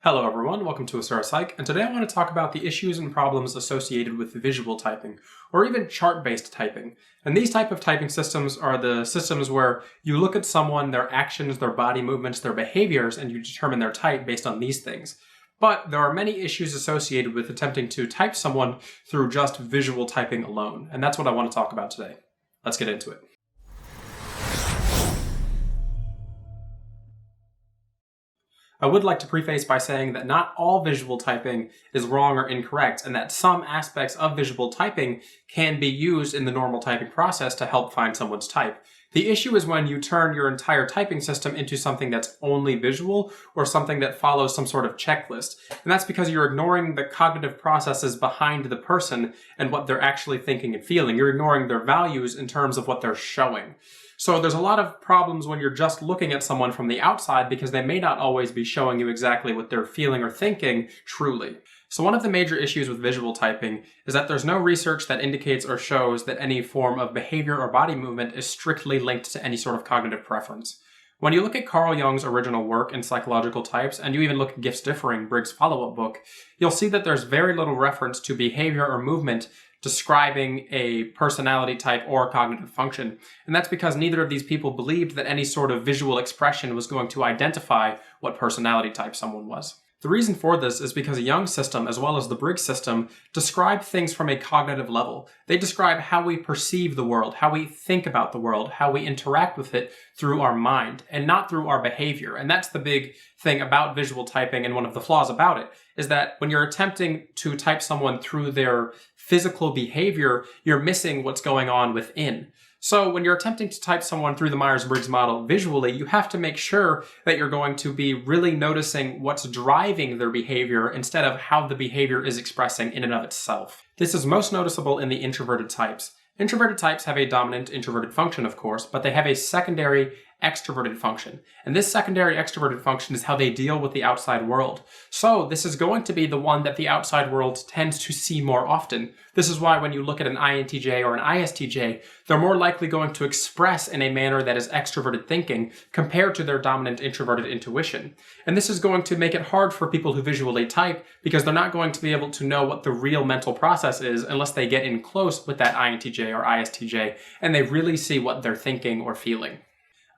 Hello everyone, welcome to Asura Psych, and today I want to talk about the issues and problems associated with visual typing, or even chart-based typing. And these type of typing systems are the systems where you look at someone, their actions, their body movements, their behaviors, and you determine their type based on these things. But there are many issues associated with attempting to type someone through just visual typing alone, and that's what I want to talk about today. Let's get into it. I would like to preface by saying that not all visual typing is wrong or incorrect, and that some aspects of visual typing can be used in the normal typing process to help find someone's type. The issue is when you turn your entire typing system into something that's only visual or something that follows some sort of checklist. And that's because you're ignoring the cognitive processes behind the person and what they're actually thinking and feeling. You're ignoring their values in terms of what they're showing. So there's a lot of problems when you're just looking at someone from the outside because they may not always be showing you exactly what they're feeling or thinking truly. So one of the major issues with visual typing is that there's no research that indicates or shows that any form of behavior or body movement is strictly linked to any sort of cognitive preference. When you look at Carl Jung's original work in Psychological Types, and you even look at Gifts Differing, Briggs' follow-up book, you'll see that there's very little reference to behavior or movement describing a personality type or cognitive function. And that's because neither of these people believed that any sort of visual expression was going to identify what personality type someone was. The reason for this is because Jung's system, as well as the Briggs system, describe things from a cognitive level. They describe how we perceive the world, how we think about the world, how we interact with it through our mind, and not through our behavior. And that's the big thing about visual typing, and one of the flaws about it, is that when you're attempting to type someone through their physical behavior, you're missing what's going on within. So when you're attempting to type someone through the Myers-Briggs model visually, you have to make sure that you're going to be really noticing what's driving their behavior instead of how the behavior is expressing in and of itself. This is most noticeable in the introverted types. Introverted types have a dominant introverted function, of course, but they have a secondary extroverted function. And this secondary extroverted function is how they deal with the outside world. So this is going to be the one that the outside world tends to see more often. This is why when you look at an INTJ or an ISTJ, they're more likely going to express in a manner that is extroverted thinking compared to their dominant introverted intuition. And this is going to make it hard for people who visually type because they're not going to be able to know what the real mental process is unless they get in close with that INTJ or ISTJ and they really see what they're thinking or feeling.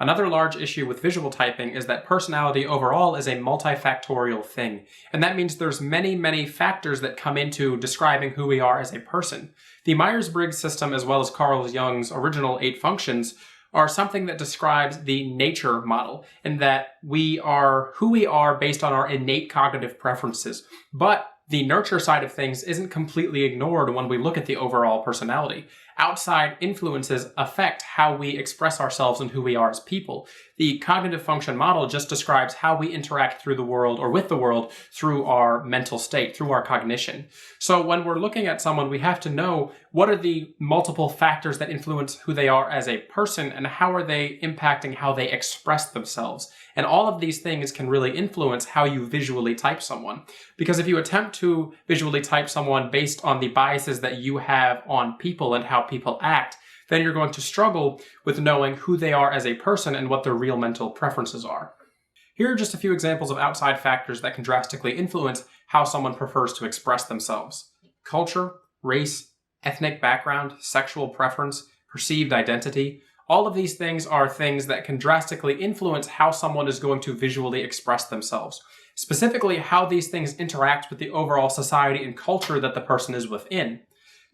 Another large issue with visual typing is that personality overall is a multifactorial thing. And that means there's many factors that come into describing who we are as a person. The Myers-Briggs system, as well as Carl Jung's original 8 functions, are something that describes the nature model, in that we are who we are based on our innate cognitive preferences. But the nurture side of things isn't completely ignored when we look at the overall personality. Outside influences affect how we express ourselves and who we are as people. The cognitive function model just describes how we interact through the world or with the world through our mental state, through our cognition. So when we're looking at someone, we have to know what are the multiple factors that influence who they are as a person and how are they impacting how they express themselves. And all of these things can really influence how you visually type someone. Because if you attempt to visually type someone based on the biases that you have on people and how people act, then you're going to struggle with knowing who they are as a person and what their real mental preferences are. Here are just a few examples of outside factors that can drastically influence how someone prefers to express themselves. Culture, race, ethnic background, sexual preference, perceived identity. All of these things are things that can drastically influence how someone is going to visually express themselves. Specifically, how these things interact with the overall society and culture that the person is within.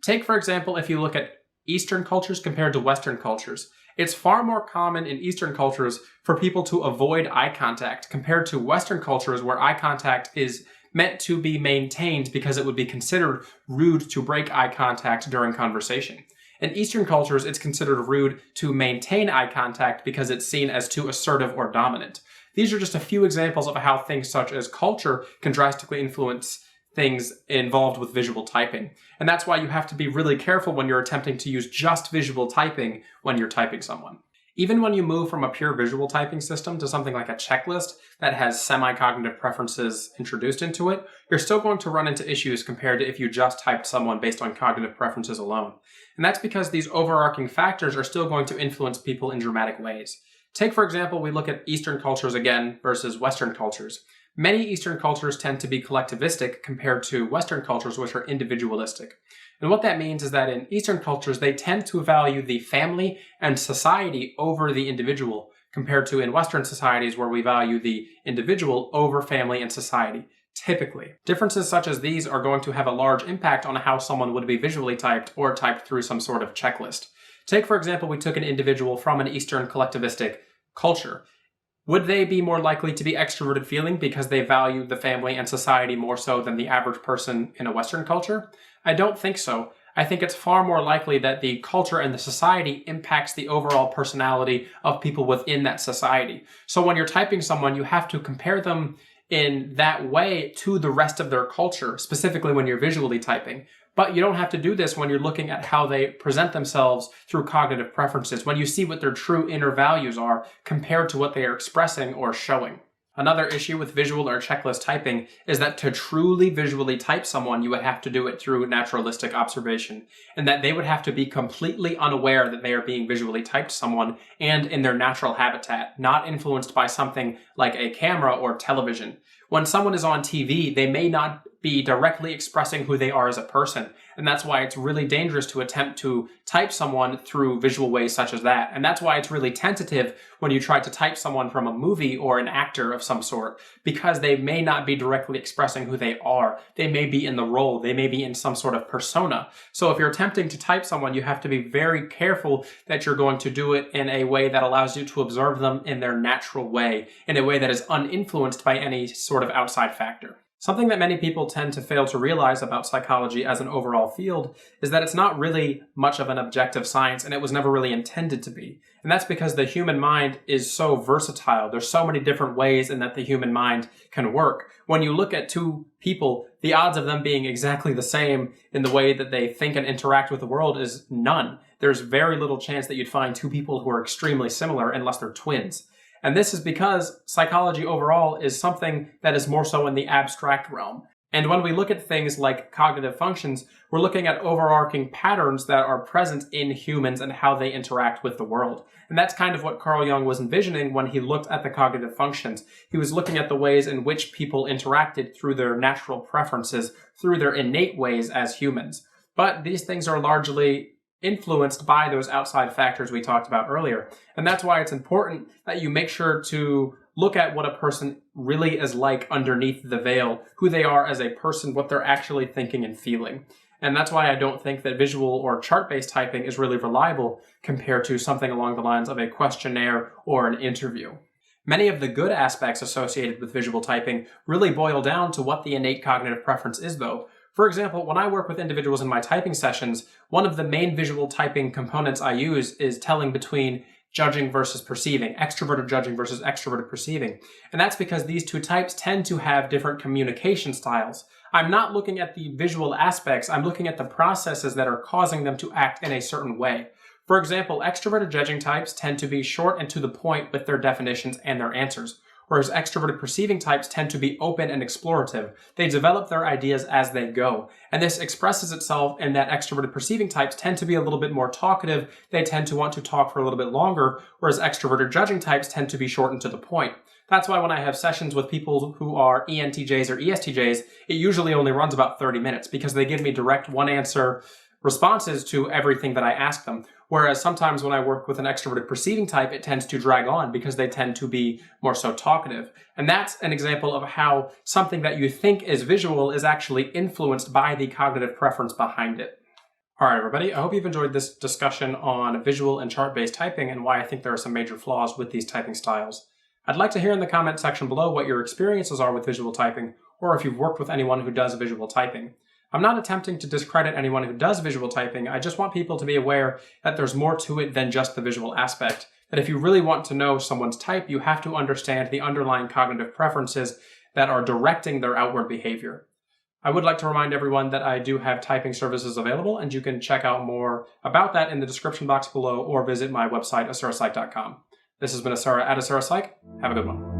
Take, for example, if you look at Eastern cultures compared to Western cultures. It's far more common in Eastern cultures for people to avoid eye contact compared to Western cultures where eye contact is meant to be maintained because it would be considered rude to break eye contact during conversation. In Eastern cultures, it's considered rude to maintain eye contact because it's seen as too assertive or dominant. These are just a few examples of how things such as culture can drastically influence things involved with visual typing. And that's why you have to be really careful when you're attempting to use just visual typing when you're typing someone. Even when you move from a pure visual typing system to something like a checklist that has semi-cognitive preferences introduced into it, you're still going to run into issues compared to if you just typed someone based on cognitive preferences alone. And that's because these overarching factors are still going to influence people in dramatic ways. Take, for example, we look at Eastern cultures again versus Western cultures. Many Eastern cultures tend to be collectivistic compared to Western cultures, which are individualistic. And what that means is that in Eastern cultures, they tend to value the family and society over the individual, compared to in Western societies where we value the individual over family and society. Typically, differences such as these are going to have a large impact on how someone would be visually typed or typed through some sort of checklist. Take, for example, we took an individual from an Eastern collectivistic culture. Would they be more likely to be extroverted feeling because they value the family and society more so than the average person in a Western culture? I don't think so. I think it's far more likely that the culture and the society impacts the overall personality of people within that society. So when you're typing someone, you have to compare them in that way to the rest of their culture, specifically when you're visually typing. But you don't have to do this when you're looking at how they present themselves through cognitive preferences, when you see what their true inner values are compared to what they are expressing or showing. Another issue with visual or checklist typing is that to truly visually type someone, you would have to do it through naturalistic observation, and that they would have to be completely unaware that they are being visually typed to someone and in their natural habitat, not influenced by something like a camera or television. When someone is on TV, they may not be directly expressing who they are as a person, and that's why it's really dangerous to attempt to type someone through visual ways such as that. And that's why it's really tentative when you try to type someone from a movie or an actor of some sort, because they may not be directly expressing who they are. They may be in the role, they may be in some sort of persona. So if you're attempting to type someone, you have to be very careful that you're going to do it in a way that allows you to observe them in their natural way, in a way that is uninfluenced by any sort of outside factor. Something that many people tend to fail to realize about psychology as an overall field is that it's not really much of an objective science, and it was never really intended to be. And that's because the human mind is so versatile. There's so many different ways in that the human mind can work. When you look at two people, the odds of them being exactly the same in the way that they think and interact with the world is none. There's very little chance that you'd find two people who are extremely similar unless they're twins. And this is because psychology overall is something that is more so in the abstract realm. And when we look at things like cognitive functions, we're looking at overarching patterns that are present in humans and how they interact with the world. And that's kind of what Carl Jung was envisioning when he looked at the cognitive functions. He was looking at the ways in which people interacted through their natural preferences, through their innate ways as humans. But these things are largely influenced by those outside factors we talked about earlier. And that's why it's important that you make sure to look at what a person really is like underneath the veil, who they are as a person, what they're actually thinking and feeling. And that's why I don't think that visual or chart-based typing is really reliable compared to something along the lines of a questionnaire or an interview. Many of the good aspects associated with visual typing really boil down to what the innate cognitive preference is, though. For example, when I work with individuals in my typing sessions, one of the main visual typing components I use is telling between judging versus perceiving, extroverted judging versus extroverted perceiving. And that's because these two types tend to have different communication styles. I'm not looking at the visual aspects, I'm looking at the processes that are causing them to act in a certain way. For example, extroverted judging types tend to be short and to the point with their definitions and their answers, whereas extroverted perceiving types tend to be open and explorative. They develop their ideas as they go. And this expresses itself in that extroverted perceiving types tend to be a little bit more talkative. They tend to want to talk for a little bit longer, whereas extroverted judging types tend to be short and to the point. That's why when I have sessions with people who are ENTJs or ESTJs, it usually only runs about 30 minutes because they give me direct one-answer responses to everything that I ask them. Whereas sometimes when I work with an extroverted perceiving type, it tends to drag on because they tend to be more so talkative. And that's an example of how something that you think is visual is actually influenced by the cognitive preference behind it. All right, everybody, I hope you've enjoyed this discussion on visual and chart-based typing and why I think there are some major flaws with these typing styles. I'd like to hear in the comment section below what your experiences are with visual typing, or if you've worked with anyone who does visual typing. I'm not attempting to discredit anyone who does visual typing. I just want people to be aware that there's more to it than just the visual aspect. That if you really want to know someone's type, you have to understand the underlying cognitive preferences that are directing their outward behavior. I would like to remind everyone that I do have typing services available, and you can check out more about that in the description box below or visit my website, asurapsych.com. This has been Asura at Asura Psych. Have a good one.